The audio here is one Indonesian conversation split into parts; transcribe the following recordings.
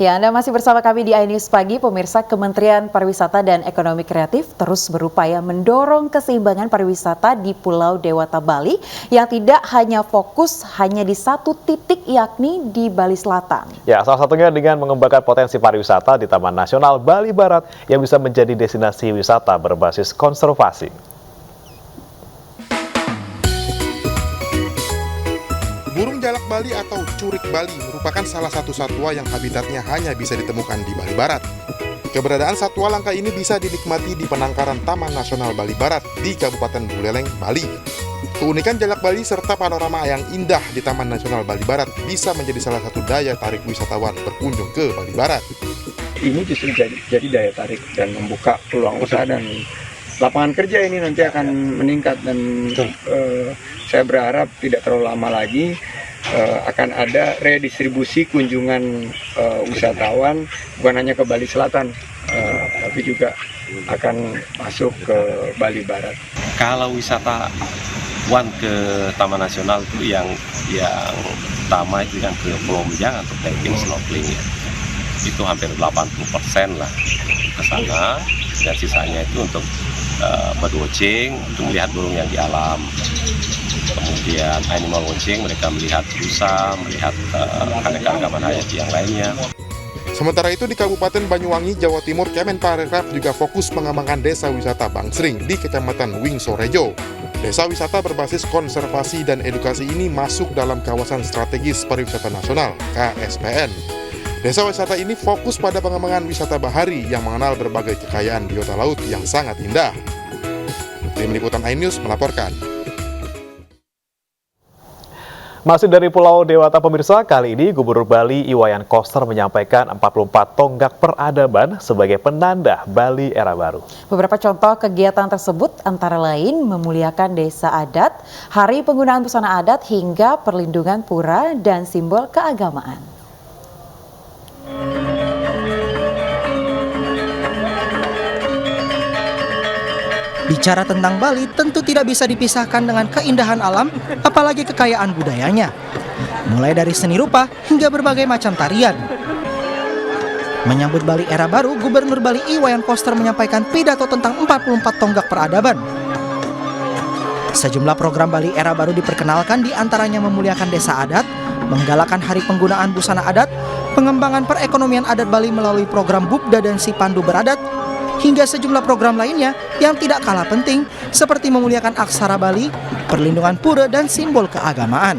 Ya, Anda masih bersama kami di iNews Pagi. Pemirsa, Kementerian Pariwisata dan Ekonomi Kreatif terus berupaya mendorong keseimbangan pariwisata di Pulau Dewata Bali yang tidak hanya fokus hanya di satu titik, yakni di Bali Selatan. Ya, salah satunya dengan mengembangkan potensi pariwisata di Taman Nasional Bali Barat yang bisa menjadi destinasi wisata berbasis konservasi. Burung jalak Bali atau curik Bali merupakan salah satu satwa yang habitatnya hanya bisa ditemukan di Bali Barat. Keberadaan satwa langka ini bisa dinikmati di penangkaran Taman Nasional Bali Barat di Kabupaten Buleleng, Bali. Keunikan jalak Bali serta panorama yang indah di Taman Nasional Bali Barat bisa menjadi salah satu daya tarik wisatawan berkunjung ke Bali Barat. Ini justru jadi daya tarik dan membuka peluang usaha dan lapangan kerja ini nanti akan meningkat dan saya berharap tidak terlalu lama lagi akan ada redistribusi kunjungan wisatawan bukan hanya ke Bali Selatan tapi juga akan masuk ke Bali Barat. Kalau wisatawan ke Taman Nasional itu yang utama itu yang ke Pulau Menjangan untuk diving snorkeling ya. Itu hampir 80% lah ke sana dan sisanya itu untuk bird watching, untuk melihat burung yang di alam. Kemudian animal watching, mereka melihat rusa, melihat keanekaragaman hayati yang lainnya. Sementara itu di Kabupaten Banyuwangi, Jawa Timur, Kemenparekraf juga fokus mengembangkan desa wisata Bangsring di Kecamatan Wingsorejo. Desa wisata berbasis konservasi dan edukasi ini masuk dalam kawasan strategis pariwisata nasional (KSPN). Desa wisata ini fokus pada pengembangan wisata bahari yang mengenal berbagai kekayaan biota laut yang sangat indah. Tim Liputan iNews melaporkan. Masih dari Pulau Dewata pemirsa, kali ini Gubernur Bali Iwayan Koster menyampaikan 44 tonggak peradaban sebagai penanda Bali era baru. Beberapa contoh kegiatan tersebut antara lain memuliakan desa adat, hari penggunaan busana adat hingga perlindungan pura dan simbol keagamaan. Bicara tentang Bali tentu tidak bisa dipisahkan dengan keindahan alam, apalagi kekayaan budayanya. Mulai dari seni rupa hingga berbagai macam tarian. Menyambut Bali era baru, Gubernur Bali Iwayan Koster menyampaikan pidato tentang 44 tonggak peradaban. Sejumlah program Bali era baru diperkenalkan, diantaranya memuliakan desa adat, menggalakkan hari penggunaan busana adat, pengembangan perekonomian adat Bali melalui program Bubda dan Sipandu Beradat, hingga sejumlah program lainnya yang tidak kalah penting seperti memuliakan aksara Bali, perlindungan pura, dan simbol keagamaan.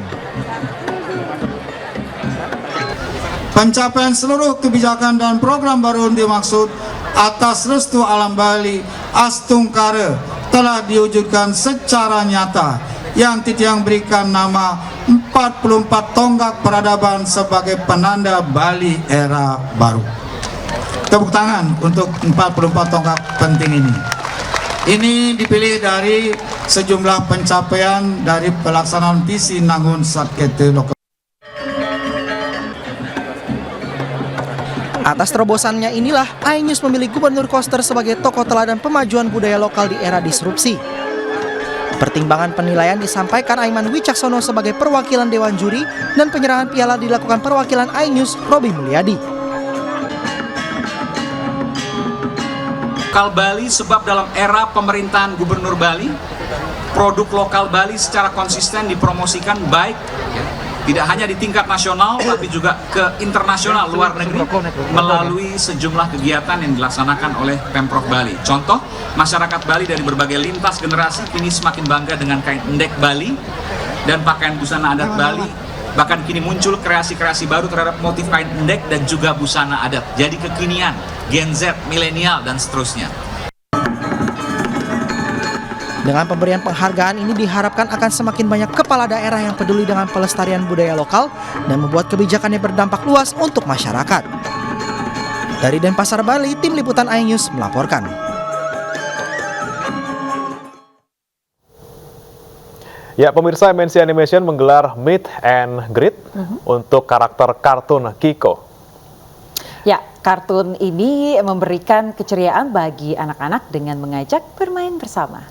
Pencapaian seluruh kebijakan dan program baru dimaksud atas restu alam Bali Astungkara telah diwujudkan secara nyata yang Titiang berikan nama 44 tonggak peradaban sebagai penanda Bali era baru. Tepuk tangan untuk 44 tonggak penting ini. Ini dipilih dari sejumlah pencapaian dari pelaksanaan visi Nangun Satkete Lokal. Atas terobosannya inilah, iNews memilih Gubernur Koster sebagai tokoh teladan pemajuan budaya lokal di era disrupsi. Pertimbangan penilaian disampaikan Aiman Wicaksono sebagai perwakilan Dewan Juri dan penyerahan piala dilakukan perwakilan iNews Robi Mulyadi. Lokal Bali sebab dalam era pemerintahan Gubernur Bali, produk lokal Bali secara konsisten dipromosikan baik tidak hanya di tingkat nasional tapi juga ke internasional luar negeri melalui sejumlah kegiatan yang dilaksanakan oleh Pemprov Bali. Contoh, masyarakat Bali dari berbagai lintas generasi kini semakin bangga dengan kain endek Bali dan pakaian busana adat Bali. Bahkan kini muncul kreasi-kreasi baru terhadap motif kain endek dan juga busana adat. Jadi kekinian, Gen Z, milenial, dan seterusnya. Dengan pemberian penghargaan ini diharapkan akan semakin banyak kepala daerah yang peduli dengan pelestarian budaya lokal dan membuat kebijakan yang berdampak luas untuk masyarakat. Dari Denpasar, Bali, Tim Liputan iNews melaporkan. Ya, pemirsa, MNC Animation menggelar Meet and Greet untuk karakter kartun Kiko. Ya, kartun ini memberikan keceriaan bagi anak-anak dengan mengajak bermain bersama.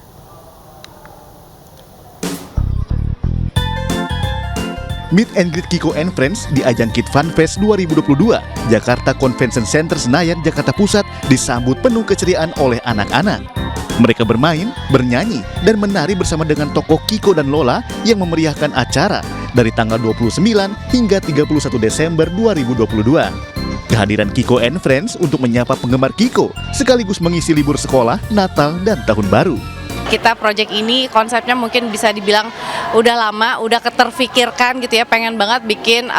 Meet and Greet Kiko and Friends di ajang Kid Fun Fest 2022, Jakarta Convention Center Senayan, Jakarta Pusat disambut penuh keceriaan oleh anak-anak. Mereka bermain, bernyanyi, dan menari bersama dengan tokoh Kiko dan Lola yang memeriahkan acara dari tanggal 29 hingga 31 Desember 2022. Kehadiran Kiko and Friends untuk menyapa penggemar Kiko sekaligus mengisi libur sekolah, Natal, dan Tahun Baru. Kita project ini konsepnya mungkin bisa dibilang udah lama, udah keterfikirkan gitu ya, pengen banget bikin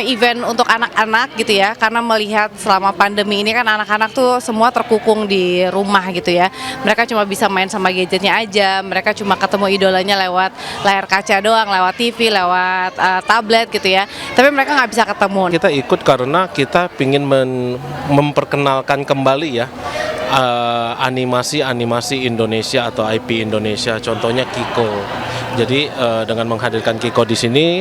event untuk anak-anak gitu ya, karena melihat selama pandemi ini kan anak-anak tuh semua terkukung di rumah gitu ya. Mereka cuma bisa main sama gadgetnya aja, mereka cuma ketemu idolanya lewat layar kaca doang, lewat TV, lewat tablet gitu ya. Tapi mereka nggak bisa ketemu. Kita ikut karena kita ingin memperkenalkan kembali ya animasi Indonesia atau IP Indonesia, contohnya Kiko. Jadi dengan menghadirkan Kiko di sini,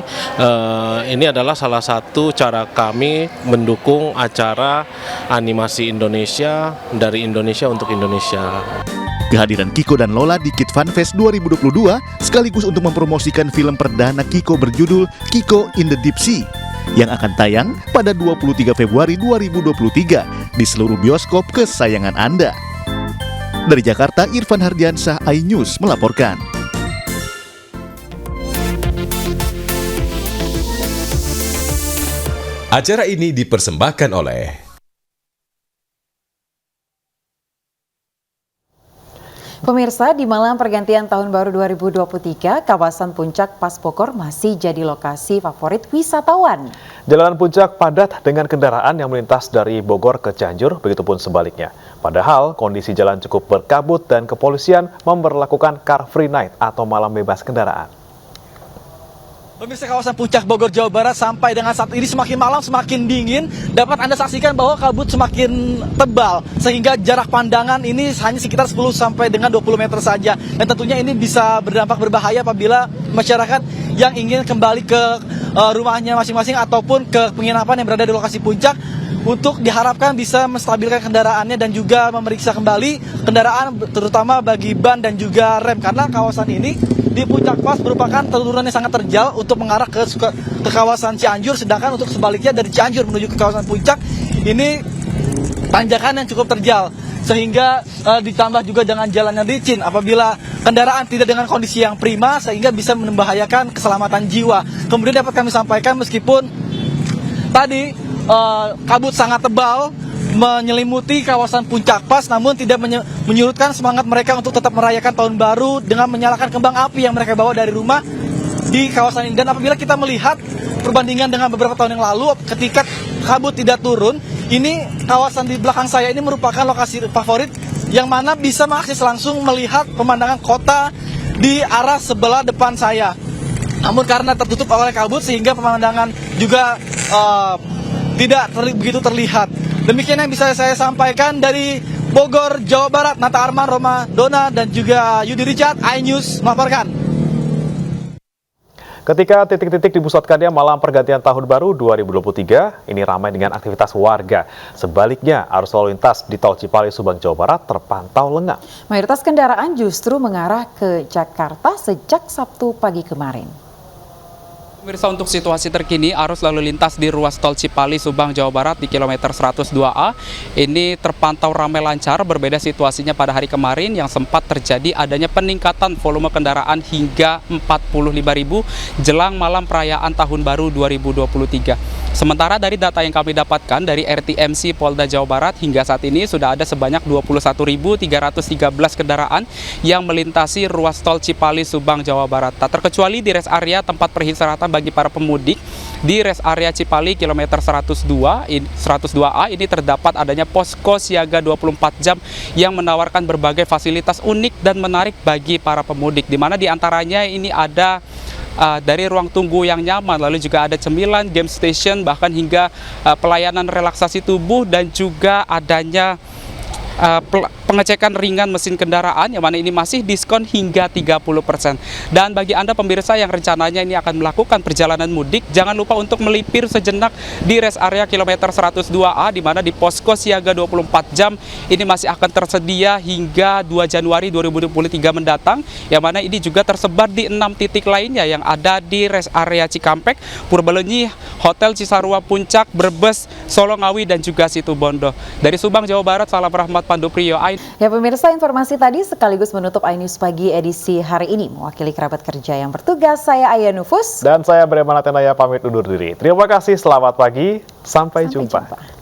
ini adalah salah satu cara kami mendukung acara animasi Indonesia dari Indonesia untuk Indonesia. Kehadiran Kiko dan Lola di Kid Fun Fest 2022 sekaligus untuk mempromosikan film perdana Kiko berjudul Kiko in the Deep Sea yang akan tayang pada 23 Februari 2023 di seluruh bioskop kesayangan Anda. Dari Jakarta, Irfan Hardiansyah, iNews melaporkan. Acara ini dipersembahkan oleh Pemirsa, di malam pergantian tahun baru 2023, kawasan Puncak Pas Bogor masih jadi lokasi favorit wisatawan. Jalanan Puncak padat dengan kendaraan yang melintas dari Bogor ke Cianjur, begitupun sebaliknya. Padahal kondisi jalan cukup berkabut dan kepolisian memberlakukan Car Free Night atau malam bebas kendaraan. Pemirsa, kawasan Puncak Bogor, Jawa Barat sampai dengan saat ini semakin malam semakin dingin. Dapat Anda saksikan bahwa kabut semakin tebal sehingga jarak pandangan ini hanya sekitar 10 sampai dengan 20 meter saja. Dan tentunya ini bisa berdampak berbahaya apabila masyarakat yang ingin kembali ke rumahnya masing-masing ataupun ke penginapan yang berada di lokasi puncak untuk diharapkan bisa menstabilkan kendaraannya dan juga memeriksa kembali kendaraan terutama bagi ban dan juga rem, karena kawasan ini di Puncak Pas merupakan turunan yang sangat terjal untuk mengarah ke kawasan Cianjur, sedangkan untuk sebaliknya dari Cianjur menuju ke kawasan Puncak ini tanjakan yang cukup terjal sehingga ditambah juga dengan jalan yang licin apabila kendaraan tidak dengan kondisi yang prima sehingga bisa membahayakan keselamatan jiwa. Kemudian dapat kami sampaikan meskipun tadi kabut sangat tebal menyelimuti kawasan Puncak Pas, namun tidak menyurutkan semangat mereka untuk tetap merayakan Tahun Baru dengan menyalakan kembang api yang mereka bawa dari rumah di kawasan ini. Dan apabila kita melihat perbandingan dengan beberapa tahun yang lalu ketika kabut tidak turun, ini kawasan di belakang saya ini merupakan lokasi favorit yang mana bisa mengakses langsung melihat pemandangan kota di arah sebelah depan saya. Namun karena tertutup oleh kabut sehingga pemandangan juga tidak begitu terlihat. Demikian yang bisa saya sampaikan dari Bogor, Jawa Barat. Nata Arman, Roma Dona, dan juga Yudi Richard, iNews melaporkan. Ketika titik-titik dipusatkannya malam pergantian tahun baru 2023, ini ramai dengan aktivitas warga. Sebaliknya, arus lalu lintas di Tol Cipali, Subang, Jawa Barat terpantau lengang. Mayoritas kendaraan justru mengarah ke Jakarta sejak Sabtu pagi kemarin. Pemirsa, untuk situasi terkini arus lalu lintas di ruas Tol Cipali, Subang, Jawa Barat di kilometer 102A ini terpantau ramai lancar. Berbeda situasinya pada hari kemarin yang sempat terjadi adanya peningkatan volume kendaraan hingga 45.000 jelang malam perayaan Tahun Baru 2023. Sementara dari data yang kami dapatkan dari RTMC Polda Jawa Barat hingga saat ini sudah ada sebanyak 21.313 kendaraan yang melintasi ruas Tol Cipali, Subang, Jawa Barat. Tak terkecuali di rest area tempat peristirahatan bagi para pemudik. Di rest area Cipali kilometer 102A ini terdapat adanya posko siaga 24 jam yang menawarkan berbagai fasilitas unik dan menarik bagi para pemudik, di mana diantaranya ini ada dari ruang tunggu yang nyaman, lalu juga ada cemilan, game station, bahkan hingga pelayanan relaksasi tubuh dan juga adanya pengecekan ringan mesin kendaraan, yang mana ini masih diskon hingga 30%. Dan bagi Anda pemirsa yang rencananya ini akan melakukan perjalanan mudik, jangan lupa untuk melipir sejenak di rest area kilometer 102A, di mana di posko siaga 24 jam ini masih akan tersedia hingga 2 Januari 2023 mendatang, yang mana ini juga tersebar di 6 titik lainnya yang ada di rest area Cikampek, Purbalenyi, Hotel Cisarua Puncak, Brebes, Solongawi, dan juga Situbondo. Dari Subang, Jawa Barat, salam Rahmat Pandu Priyo. Ya pemirsa, informasi tadi sekaligus menutup iNews Pagi edisi hari ini. Mewakili kerabat kerja yang bertugas, saya Aya Nufus. Dan saya Breman Atenaya pamit undur diri. Terima kasih, selamat pagi, sampai jumpa.